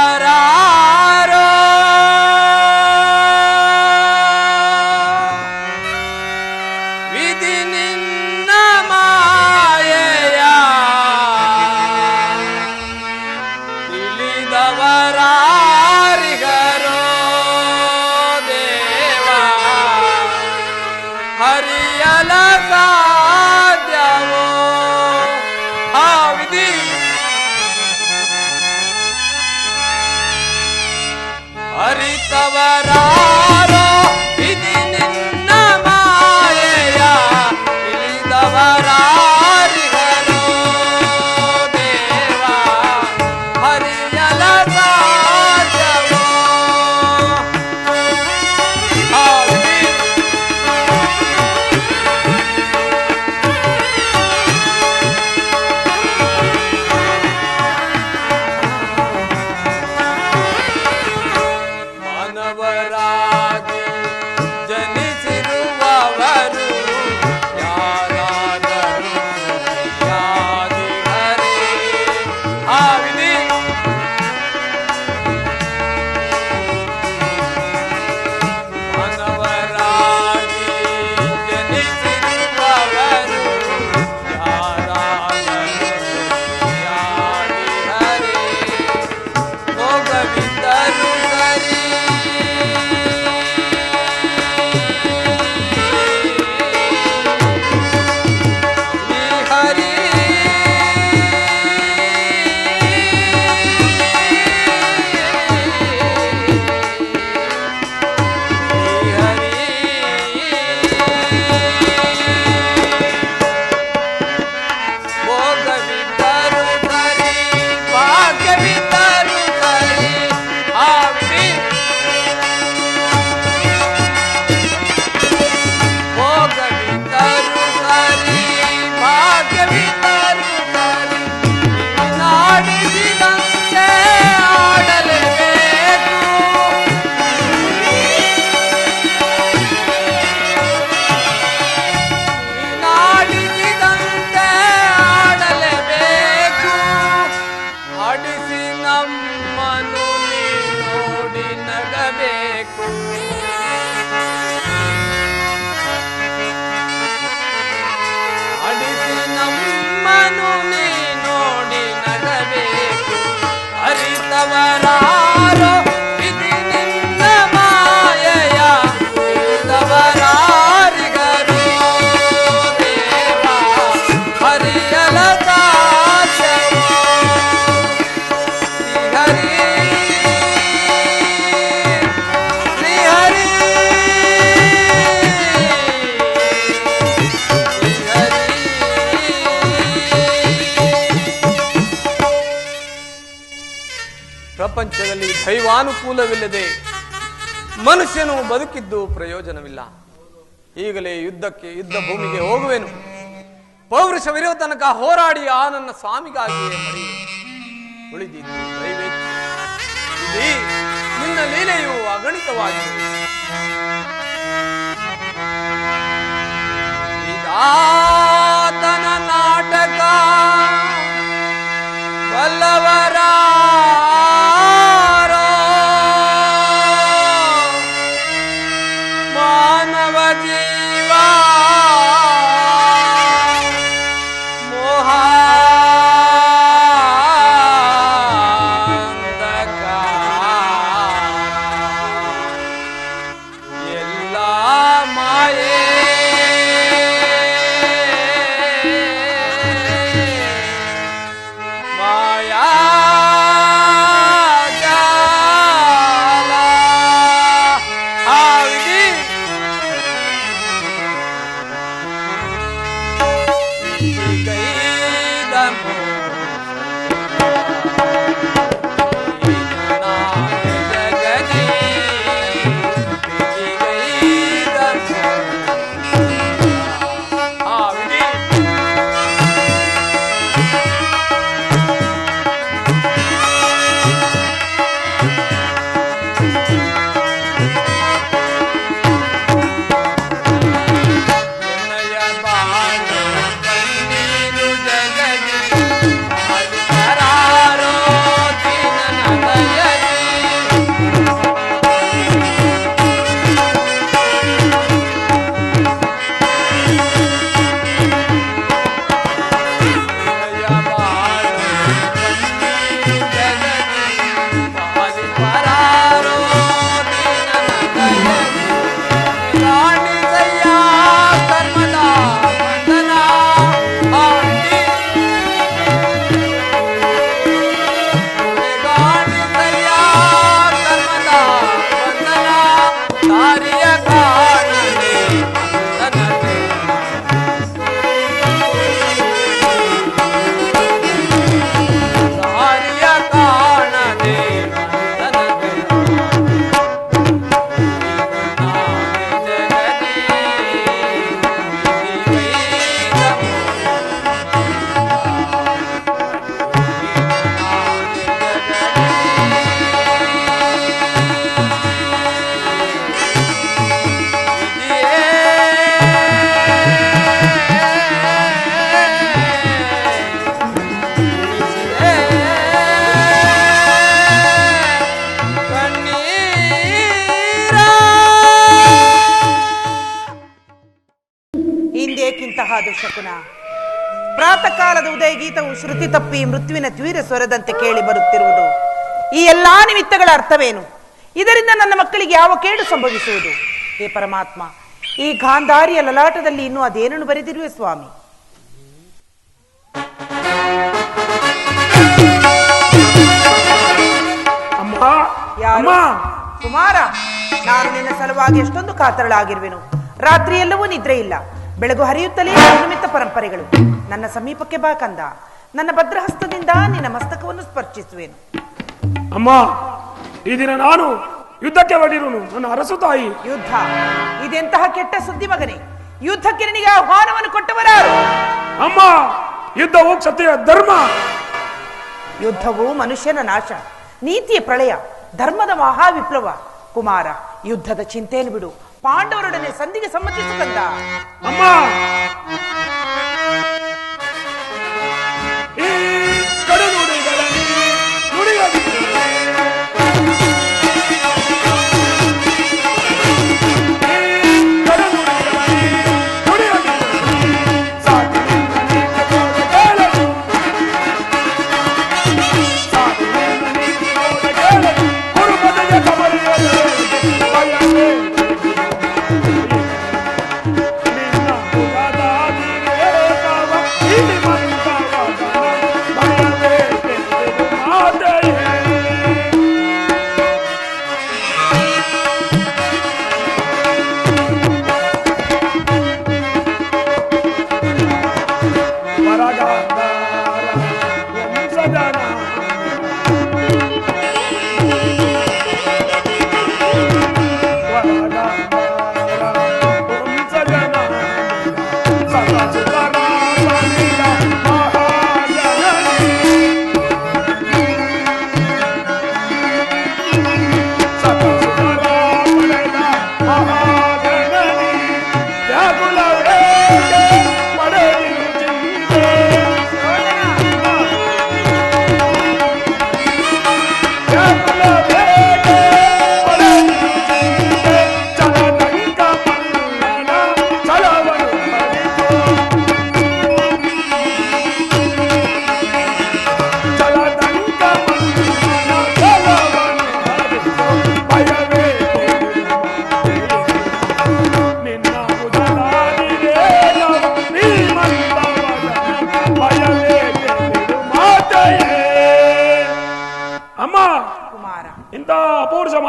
ಹರಿತವರಾರೋ ವಿಧಿ ನಿನ್ನ ಮಾಯೆಯ ತಿಳಿದವರಾರಿಗರೋ ದೇವ ಹರಿಯಲ ಸಾಧ್ಯವೋ ಆ ವಿಧಿ ಹರಿತವರಾರೋ ವಿಧಿ ನಿನ್ನ ಮಾಯೆಯ ತಿಳಿದವರಾರಿಗರೋ ದೇವ ಹರಿಯಲ ಸಾಧ್ಯವೋ ಆ ವಿಧಿ ಪ್ರಪಂಚದಲ್ಲಿ ದೈವಾನುಕೂಲವಿಲ್ಲದೆ ಮನುಷ್ಯನು ಬದುಕಿದ್ದು ಪ್ರಯೋಜನವಿಲ್ಲ. ಈಗಲೇ ಯುದ್ಧ ಭೂಮಿಗೆ ಹೋಗುವೆನು. ಪೌರುಷವಿರುವ ತನಕ ಹೋರಾಡಿ ಆ ನನ್ನ ಸ್ವಾಮಿಗಾಗಿಯೇ ಮರೆಯುವೆ. ಉಳಿದಿದ್ದು ದೈವೇಚ್ಛೆ. ಇಲ್ಲಿ ನಿನ್ನ ಲೀಲೆಯು ಅಗಣಿತವಾಗಿದೆ. ಇದಾತನ ನಾಟಕ ಬಲ್ಲವರ ಮಾನವ ಜೀವ ಮೋಹಾಂಧಕ ಎಲ್ಲ ಮಾಯೆ ಮಾಯಾ ಜಾಲ ಆವಿದಿ ಗೈದ ಜಗದಿ ಗೈದ ಆವಿದಿ ಎನ್ನಯ ಬಾಳು ಕಣ್ಣೀರು ಜಗದಿ ಹಾಲು ಪರಾರೋ ದೀನನ ದಯದಿ ಎನ್ನಯ ಬಾಳು ಕಣ್ಣೀರು ಜಗದಿ ಹಾಲು ಪರಾರೋ ದೀನನ ದಯದಿ ಗಾಣಿಸಯ್ಯ ಕರ್ಮದ ಬಂಧನ ಆಂಟಿ ಗಾಣಿಸಯ್ಯ ಕರ್ಮದ ಬಂಧನ ದಾರಿಯ ಕಾಣನೆ ಬಂಧನತೆ ದಾರಿಯ ಕಾಣನೆ ಬಂಧನತೆ ಹಿಂದೇಕಿಂತಹ ದುಶಕುನ. ಪ್ರಾತಃ ಕಾಲದ ಉದಯ ಗೀತವು ಶ್ರುತಿ ತಪ್ಪಿ ಮೃತ್ಯುವಿನ ತೀವ್ರ ಸ್ವರದಂತೆ ಕೇಳಿ ಬರುತ್ತಿರುವುದು. ಈ ಎಲ್ಲಾ ನಿಮಿತ್ತಗಳ ಅರ್ಥವೇನು? ಇದರಿಂದ ನನ್ನ ಮಕ್ಕಳಿಗೆ ಯಾವ ಕೇಡು ಸಂಭವಿಸುವುದು? ಹೇ ಪರಮಾತ್ಮ, ಈ ಗಾಂಧಾರಿಯ ಲಲಾಟದಲ್ಲಿ ಇನ್ನೂ ಅದೇನನ್ನು ಬರೆದಿರುವೆ ಸ್ವಾಮಿ? ಯಾರು? ಕುಮಾರ, ನಾನು ನಿನ್ನ ಸಲುವಾಗಿ ಎಷ್ಟೊಂದು ಕಾತರಳಾಗಿರುವೆನು. ರಾತ್ರಿಯೆಲ್ಲವೂ ನಿದ್ರೆ ಇಲ್ಲ, ಬೆಳಗು ಹರಿಯುತ್ತಲೇ ನಿಮಿತ್ತ ಪರಂಪರೆಗಳು. ನನ್ನ ಸಮೀಪಕ್ಕೆ ಬಾ ಕಂದ, ನನ್ನ ಭದ್ರಹಸ್ತದಿಂದ ನಿನ್ನ ಮಸ್ತಕವನ್ನು ಸ್ಪರ್ಶಿಸುವೆನು. ಅಮ್ಮ, ಈ ದಿನ ನಾನು ಯುದ್ಧಕ್ಕೆ ಹೊರಟಿರುವನು. ನನ್ನ ಅರಸು ತಾಯಿ. ಯುದ್ಧ? ಇದೆಂತಹ ಕೆಟ್ಟ ಸುದ್ದಿ ಮಗನೇ! ಯುದ್ಧಕ್ಕೆ ನಿನಗೆ ಆಹ್ವಾನವನ್ನು ಕೊಟ್ಟವರಾರು? ಅಮ್ಮ, ಯುದ್ಧವು ಕ್ಷತ್ರಿಯ ಧರ್ಮ. ಯುದ್ಧವು ಮನುಷ್ಯನ ನಾಶ, ನೀತಿಯ ಪ್ರಳಯ, ಧರ್ಮದ ಮಹಾವಿಪ್ಲವ. ಕುಮಾರ, ಯುದ್ಧದ ಚಿಂತೆಯನ್ನು ಬಿಡು, ಪಾಂಡವರೊಡನೆ ಸಂಧಿಗೆ ಸಮ್ಮತಿಸು ಕಂದ. ಅಮ್ಮ, ಈ ಕಡು ನುಡಿಗಳಲ್ಲಿ ನುಡಿಯದಿದ್ದರೆ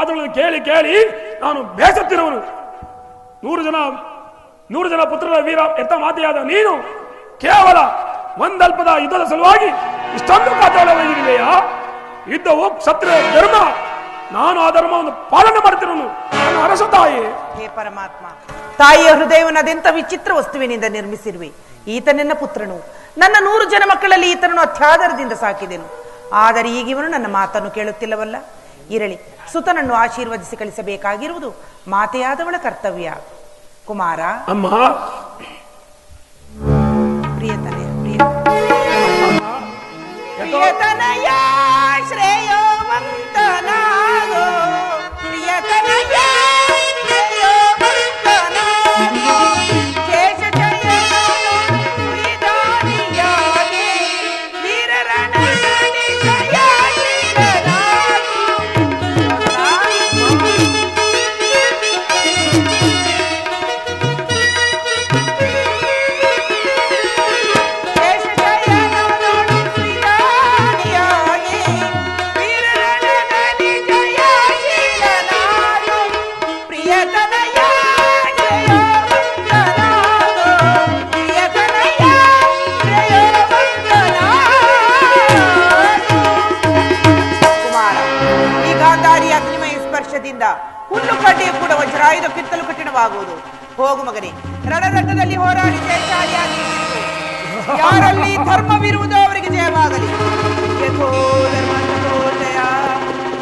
ಮಾತುಗಳನ್ನು ಕೇಳಿ ಕೇಳಿ ನಾನು ಬೇಸತ್ತಿರುವನು. 100 ಜನ ಪುತ್ರರ ವೀರ ಎತ್ತ ಮಾತೆಯಾದ ನೀನು ಕೇವಲ ಒಂದಲ್ಪದ ಯುದ್ಧದ ಸಲುವಾಗಿ ಇಷ್ಟೊಂದು ಕಾತರವಾಗಿದೆಯಾ? ಯುದ್ಧವು ಕ್ಷತ್ರಿಯ ಧರ್ಮ. ನಾನು ಆ ಧರ್ಮವನ್ನು ಪಾಲನೆ ಮಾಡ್ತಿರೋನು. ನನ್ನ ಅರಸ ತಾಯಿ. ಹೇ ಪರಮಾತ್ಮ, ತಾಯಿಯ ಹೃದಯವನ್ನು ಅದೆಂತ ವಿಚಿತ್ರ ವಸ್ತುವಿನಿಂದ ನಿರ್ಮಿಸಿರುವೆ. ಈತ ನನ್ನ ಪುತ್ರನು. ನನ್ನ 100 ಜನ ಮಕ್ಕಳಲ್ಲಿ ಈತನನ್ನು ಅತ್ಯಾದರದಿಂದ ಸಾಕಿದೆನು. ಆದರೆ ಈಗ ಇವನು ನನ್ನ ಮಾತನ್ನು ಕೇಳುತ್ತಿಲ್ಲವಲ್ಲ. ಇರಲಿ, ಸುತನನ್ನು ಆಶೀರ್ವದಿಸಿ ಕಳಿಸಬೇಕಾಗಿರುವುದು ಮಾತೆಯಾದವಳ ಕರ್ತವ್ಯ. ಕುಮಾರ, ಅಮ್ಮ, ಪ್ರಿಯತನಯ ಪ್ರಿಯತನಯ ಶ್ರೇಯೋವಂತನಾಗೋ, ಪ್ರಿಯತನಯ ಶ್ರೇಯೋವಂತನಾಗೋ, ಶೇಷ ಜಯನು ವಿಧಾನಿಯಾಗಿ ವೀರರಣದಲ್ಲಿ ಜಯಶೀಲನಾಗೋ. ಹುಲ್ಲು ಕಡ್ಡಿಯು ಕೂಡ ವಜ್ರಾಯುಧಕ್ಕಿಂತಲೂ ಕಠಿಣವಾಗುವುದು. ಹೋಗು ಮಗನೇ, ರಣರಂಗದಲ್ಲಿ ಹೋರಾಡಿ ಜಯಶಾಲಿಯಾಗಿ ಯಾರಲ್ಲಿ ಧರ್ಮವಿರುವುದೋ ಅವರಿಗೆ ಜಯವಾಗಲಿ. ಯಥೋ ಧರ್ಮ ತಥೋ ಜಯ,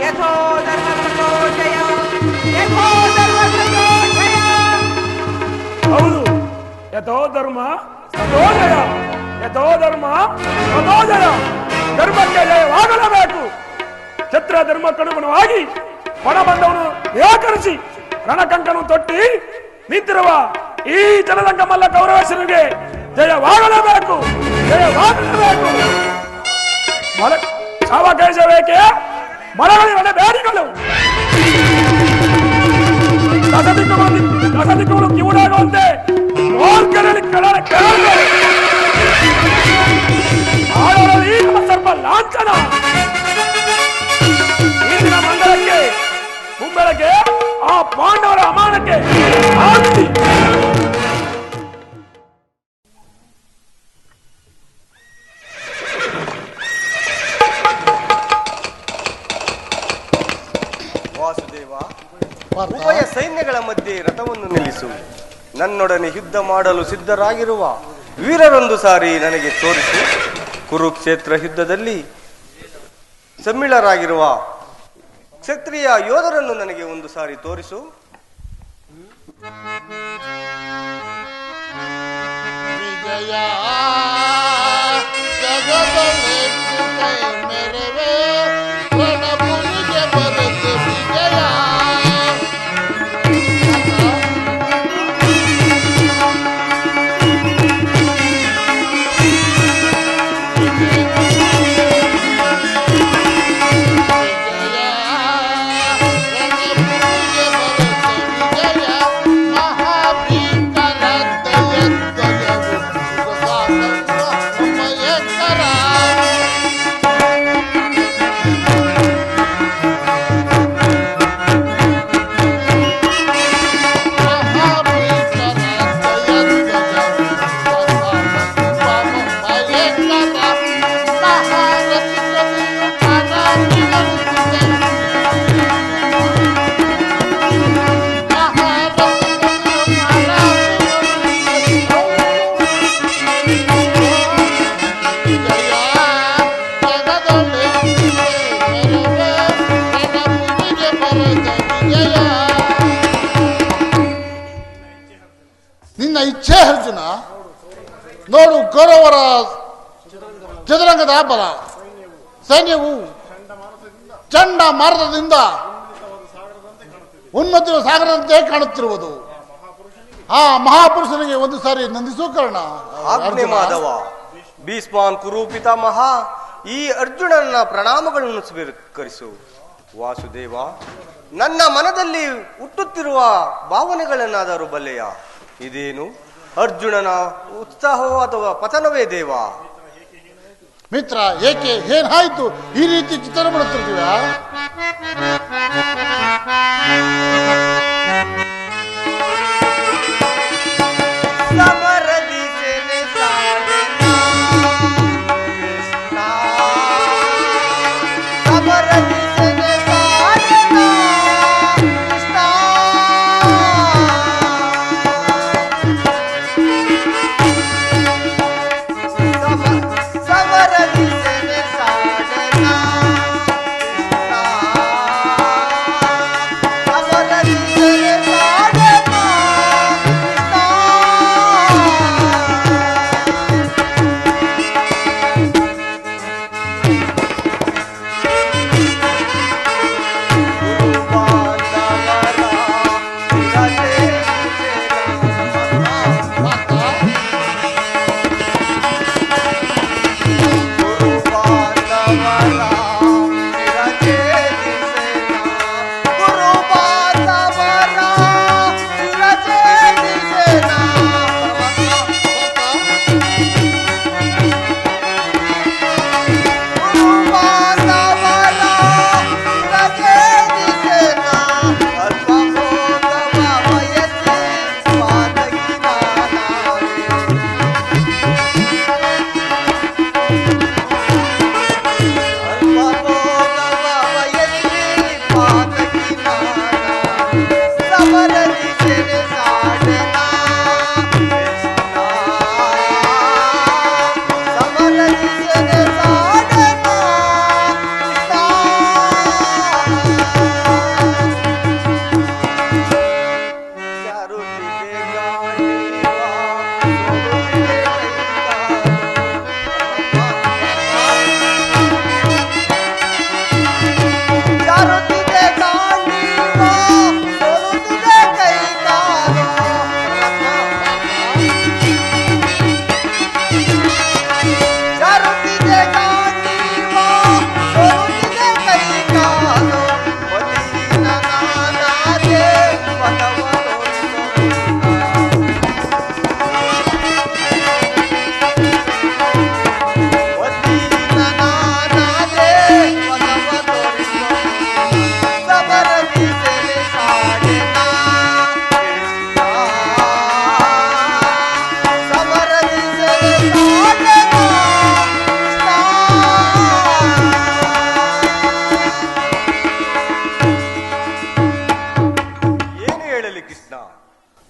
ಯಥೋ ಧರ್ಮ ತಥೋ ಜಯ, ಯಥೋ ಧರ್ಮ ತಥೋ ಜಯ. ಹೌದು, ಯಥೋ ಧರ್ಮ ತಥೋ ಜಯ, ಯಥೋ ಧರ್ಮ ತಥೋ ಜಯ. ಧರ್ಮಕ್ಕೆ ಜಯವಾಗಲೇಬೇಕು. ಛತ್ರ ಧರ್ಮಕ್ಕನುಗುಣವಾಗಿ ಪಣ ಬಂದವನು ನಿರಾಕರಿಸಿ ರಣಕಂಕನು ತೊಟ್ಟಿ ನಿಂತಿರುವ ಈ ಜನರಂಗ ಮಲ್ಲ ಕೌರವೇಶ್ವರನಿಗೆ ಜಯವಾಗಲೇಬೇಕು, ಜಯವಾಗಲೇಬೇಕು. ಸಾವಕೇಶವೇಕೆ ಮರಗಳಿರದೆ ಬೇಡಿಗಳು ದಸದಿಕ್ಕುಗಳು ಕಿವುಡಾಗುವಂತೆ ಮೋರ್ಕರಲ್ಲಿ ಆಳರಲ್ಲಿ ಸ್ವಲ್ಪ ಲಾಂಛನ. ಇಂದಿನ ಮಂಡಲಕ್ಕೆ ಮುಂಬೆಳಗ್ಗೆ ಆ ಪಾಂಡವರ ಅಮಾನಕ್ಕೆ ಆಸ್ತಿ. ವಾಸುದೇವ, ಉಭಯ ಸೈನ್ಯಗಳ ಮಧ್ಯೆ ರಥವನ್ನು ನಿಲ್ಲಿಸು. ನನ್ನೊಡನೆ ಯುದ್ಧ ಮಾಡಲು ಸಿದ್ಧರಾಗಿರುವ ವೀರರೊಂದು ಸಾರಿ ನನಗೆ ತೋರಿಸು. ಕುರುಕ್ಷೇತ್ರ ಯುದ್ಧದಲ್ಲಿ ಸಮ್ಮಿಳರಾಗಿರುವ ಕ್ಷತ್ರಿಯ ಯೋಧರನ್ನು ನನಗೆ ಒಂದು ಸಾರಿ ತೋರಿಸು. ವಿಜಯ ಜಗದಲ್ಲಿ ಮೆರವೆ ರಣಭೂಮಿಗೆ ಬರುತ್ತೆ ವಿಜಯ. ನಿನ್ನ ಇಚ್ಛೆ ಅರ್ಜುನ. ನೋಡು, ಕೌರವರ ಚದುರಂಗದ ಬಲ ಸೈನ್ಯವು ಚಂಡಮಾರುತದಿಂದ ಉನ್ಮತಿಯ ಸಾಗರದಂತೆ ಕಾಣುತ್ತಿರುವುದು. ಆ ಮಹಾಪುರುಷನಿಗೆ ಒಂದು ಸಾರಿ ನಂದಿಸು ಕರ್ಣ. ಆಜ್ಞೆ ಮಾಧವ. ಭೀಷ್ಮಾನ್ ಕುರು ಪಿತಾಮಹ, ಈ ಅರ್ಜುನನ ಪ್ರಣಾಮಗಳನ್ನು ಸ್ವೀಕರಿಸು. ವಾಸುದೇವ, ನನ್ನ ಮನದಲ್ಲಿ ಹುಟ್ಟುತ್ತಿರುವ ಭಾವನೆಗಳನ್ನಾದರೂ ಬಲ್ಲೆಯ? ಇದೇನು ಅರ್ಜುನನ ಉತ್ಸಾಹವೋ ಅಥವಾ ಪತನವೇ ದೇವ? ಮಿತ್ರ, ಏಕೆ ಏನಾಯ್ತು ಈ ರೀತಿ ಚಿತ್ರ ಮಾಡುತ್ತಿರ್ತೀವ? ಸಮರದಿ ಸೇನೆ ಸಾಡೆನಾ ಕೃಷ್ಣ, ಸಮರದಿ ಸೇನೆ ಸಾಡೆನಾ ಕೃಷ್ಣ, ಸಮರದಿ ಸೇನೆ ಸಾಡೆನಾ ಕೃಷ್ಣ, ಸಮರದಿ ಸೇನೆ ಸಾಡೆನಾ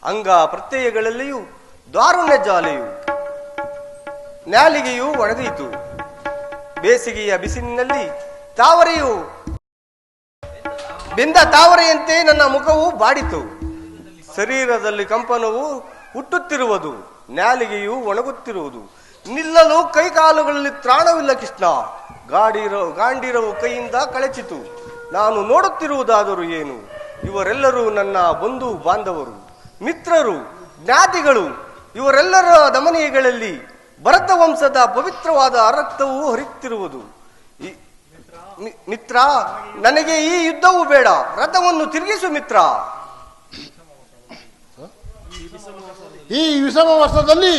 ಅಂಗ ಪ್ರತ್ಯಯಗಳಲ್ಲಿಯೂ ದಾರುಣ್ಯ ಜಾಲೆಯು, ನ್ಯಾಲಿಗೆಯೂ ಒಣಗಿತು. ಬೇಸಿಗೆಯ ಬಿಸಿಲಿನಲ್ಲಿ ತಾವರೆಯು ಬೆಂದ ತಾವರೆಯಂತೆ ನನ್ನ ಮುಖವು ಬಾಡಿತು. ಶರೀರದಲ್ಲಿ ಕಂಪನವು ಹುಟ್ಟುತ್ತಿರುವುದು, ನ್ಯಾಲಿಗೆಯು ಒಣಗುತ್ತಿರುವುದು. ನಿಲ್ಲಲು ಕೈಕಾಲುಗಳಲ್ಲಿ ತ್ರಾಣವಿಲ್ಲ ಕೃಷ್ಣ. ಗಾಂಡಿರವು ಕೈಯಿಂದ ಕಳಚಿತು. ನಾನು ನೋಡುತ್ತಿರುವುದಾದರೂ ಏನು? ಇವರೆಲ್ಲರೂ ನನ್ನ ಬಂಧು ಬಾಂಧವರು, ಮಿತ್ರರು, ಜ್ಞಾತಿಗಳು. ಇವರೆಲ್ಲರ ದಮನಿಗಳಲ್ಲಿ ಭರತ ವಂಶದ ಪವಿತ್ರವಾದ ರಕ್ತವು ಹರಿಯುತ್ತಿರುವುದು. ಮಿತ್ರ, ನನಗೆ ಈ ಯುದ್ಧವು ಬೇಡ. ರಥವನ್ನು ತಿರುಗಿಸು ಮಿತ್ರ. ಈ ವಿಷಮ ವರ್ಷದಲ್ಲಿ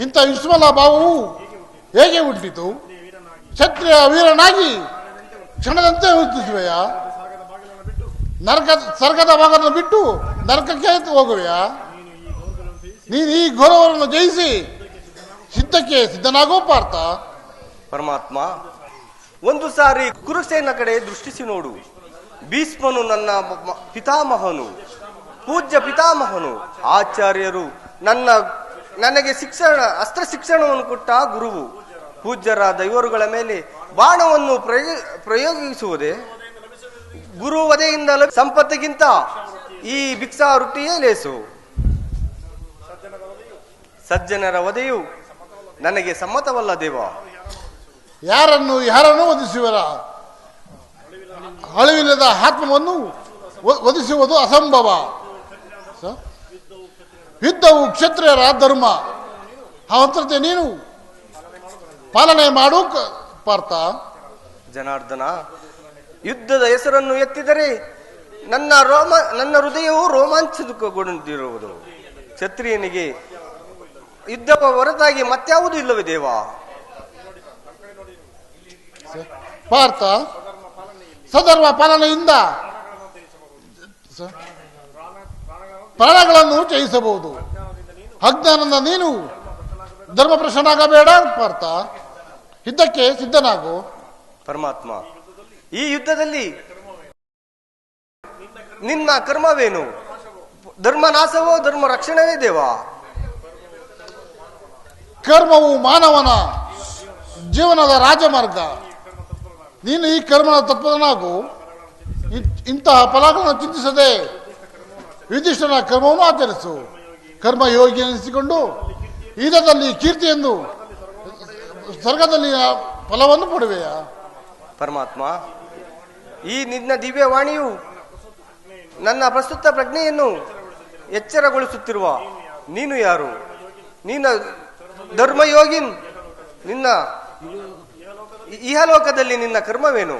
ಇಂಥ ವಿಸ್ಮಲ ಭಾವವು ಹೇಗೆ ಹುಟ್ಟಿತು? ಕ್ಷತ್ರಿಯ ವೀರನಾಗಿ ಕ್ಷಣದಂತೆ ವರ್ತಿಸುವೆಯ? ಸ್ವರ್ಗದ ಭಾಗವನ್ನು ಬಿಟ್ಟು ನರಕಕ್ಕೆ ಹೋಗುವೆಯಾ? ನೀನು ಈ ಘೋರವನ್ನು ಜಯಿಸಿ ಸಿದ್ಧಕ್ಕೆ ಸಿದ್ಧನಾಗೋ ಪಾರ್ಥ. ಪರಮಾತ್ಮ, ಒಂದು ಸಾರಿ ಕುರುಸೇನ ಕಡೆ ದೃಷ್ಟಿಸಿ ನೋಡು. ಭೀಷ್ಮನು ನನ್ನ ಪಿತಾಮಹನು, ಪೂಜ್ಯ ಪಿತಾಮಹನು. ಆಚಾರ್ಯರು ನನಗೆ ಅಸ್ತ್ರ ಶಿಕ್ಷಣವನ್ನು ಕೊಟ್ಟ ಗುರುವು. ಪೂಜ್ಯರಾದ ಇವರುಗಳ ಮೇಲೆ ಬಾಣವನ್ನು ಪ್ರಯೋಗಿಸುವುದೇ? ಗುರು ವಧೆಯಿಂದ ಸಂಪತ್ತಿಗಿಂತ ಈ ಭಿಕ್ಷಾ ವೃತ್ತಿಯೇ ಲೇಸು. ಸಜ್ಜನರ ವಧೆಯು ನನಗೆ ಸಮ್ಮತವಲ್ಲ ದೇವ. ಯಾರನ್ನು ವಧಿಸುವರ? ಅಳಿವಿಲ್ಲದ ಆತ್ಮವನ್ನು ವಧಿಸುವುದು ಅಸಂಭವ. ಯುದ್ಧವು ಕ್ಷತ್ರಿಯರ ಧರ್ಮ. ಅವಂತರತೆ ನೀನು ಪಾಲನೆ ಮಾಡು ಪಾರ್ಥ. ಜನಾರ್ದನ, ಯುದ್ಧದ ಹೆಸರನ್ನು ಎತ್ತಿದರೆ ನನ್ನ ಹೃದಯವು ರೋಮಾಂಚಕಗೊಂಡಿರುವುದು. ಕ್ಷತ್ರಿಯನಿಗೆ ಯುದ್ಧ ಹೊರತಾಗಿ ಮತ್ಯಾವುದೂ ಇಲ್ಲವೇ ದೇವ? ಪಾರ್ಥ, ಸಧರ್ಮ ಪಾಲನೆಯಿಂದ ಪ್ರಾಣಗಳನ್ನು ಜಯಿಸಬಹುದು. ಅಜ್ಞಾನದಿಂದ ನೀನು ಧರ್ಮಭ್ರಷ್ಟನಾಗಬೇಡ ಪಾರ್ಥ, ಯುದ್ಧಕ್ಕೆ ಸಿದ್ಧನಾಗು. ಪರಮಾತ್ಮ, ಈ ಯುದ್ಧದಲ್ಲಿ ನಿನ್ನ ಕರ್ಮವೇನು? ಧರ್ಮನಾಶವೋ ಧರ್ಮ ರಕ್ಷಣವೇ ದೇವಾ? ಕರ್ಮವು ಮಾನವನ ಜೀವನದ ರಾಜಮಾರ್ಗ. ನೀನು ಈ ಕರ್ಮದ ತತ್ವನಾಗು. ಇಂತಹ ಫಲಗಳನ್ನು ಚಿಂತಿಸದೆ ಯುಧಿಷ್ಠನ ಕರ್ಮವನ್ನು ಆಚರಿಸು. ಕರ್ಮಯೋಗಿ ಎನಿಸಿಕೊಂಡು ಈದದಲ್ಲಿ ಕೀರ್ತಿಯನ್ನು ಸ್ವರ್ಗದಲ್ಲಿ ಫಲವನ್ನು ಪಡುವೆಯಾ? ಪರಮಾತ್ಮ, ಈ ನಿನ್ನ ದಿವ್ಯವಾಣಿಯು ನನ್ನ ಪ್ರಸ್ತುತ ಪ್ರಜ್ಞೆಯನ್ನು ಎಚ್ಚರಗೊಳಿಸುತ್ತಿರುವ ನೀನು ಯಾರು? ನೀನು ಧರ್ಮಯೋಗಿನ್. ನಿನ್ನ ಇಹಲೋಕದಲ್ಲಿ ನಿನ್ನ ಕರ್ಮವೇನು?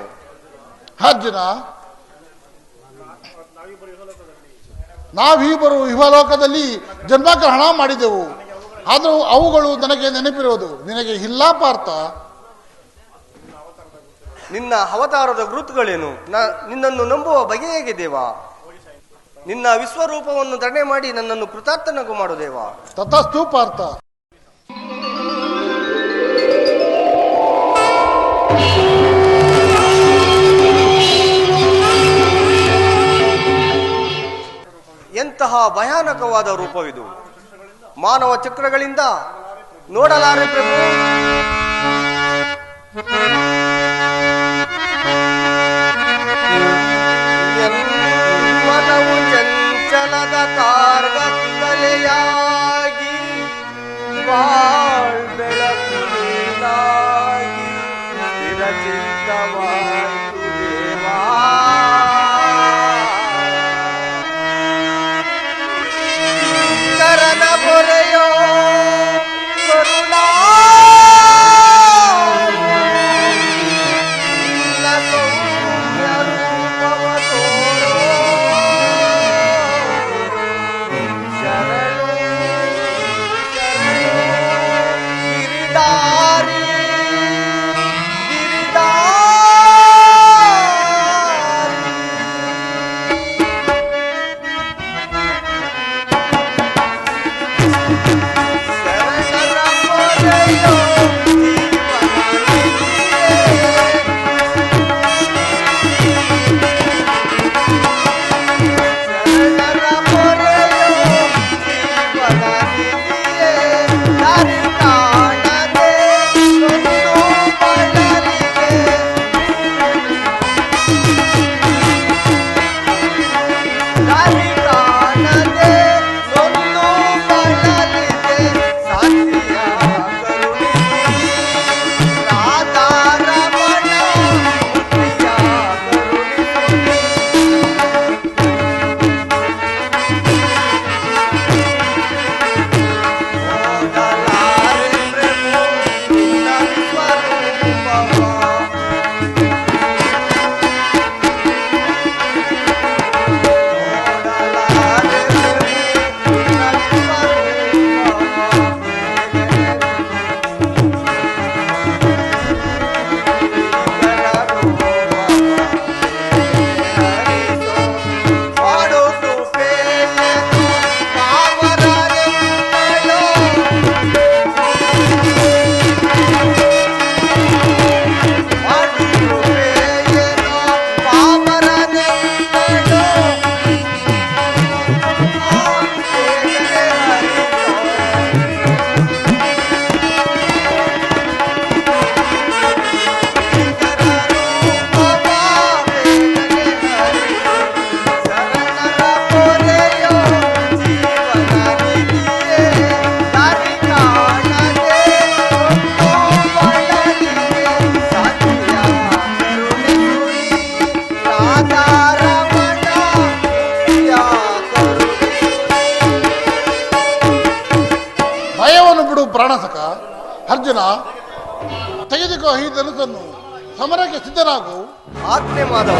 ಅರ್ಜುನ, ನಾವಿಬ್ಬರು ಇಹಲೋಕದಲ್ಲಿ ಜನ್ಮಗ್ರಹಣ ಮಾಡಿದೆವು. ಆದರೂ ಅವುಗಳು ನನಗೆ ನೆನಪಿರುವುದು, ನಿನಗೆ ಇಲ್ಲ ಪಾರ್ಥ. ನಿನ್ನ ಅವತಾರದ ಗುರುತುಗಳೇನು? ನಿನ್ನನ್ನು ನಂಬುವ ಬಗೆ ಹೇಗೆ ದೇವಾ? ನಿನ್ನ ವಿಶ್ವರೂಪವನ್ನು ದಂಡೆ ಮಾಡಿ ನನ್ನನ್ನು ಕೃತಾರ್ಥನಗೂ ಮಾಡು ದೇವಾ. ತಥಾಸ್ತು ಪಾರ್ಥ. ಎಂತಹ ಭಯಾನಕವಾದ ರೂಪವಿದು! ಮಾನವ ಚಕ್ರಗಳಿಂದ ನೋಡಲಾರೆ ಪ್ರಭು. ಮನವು ಚಂಚಲದ ಕಾರ್ಗತ್ತಲೆಯಾಗಿ ಬೆಳಕಿನಾಗಿ ಸ್ಥಿರಚಿತ್ತವಾಯಿತು ದೇವಾ. ಕರನ ಪೊರೆಯೋ ಕರುಣಾ ಪ್ರಾಣಸಕ. ಅರ್ಜುನ, ತೆಗೆದುಕೋ ಈ ಧನುಸ್ಸನ್ನು, ಸಮರಕ್ಕೆ ಸಿದ್ಧನಾಗು. ಆಜ್ಞೆ ಮಾಧವ.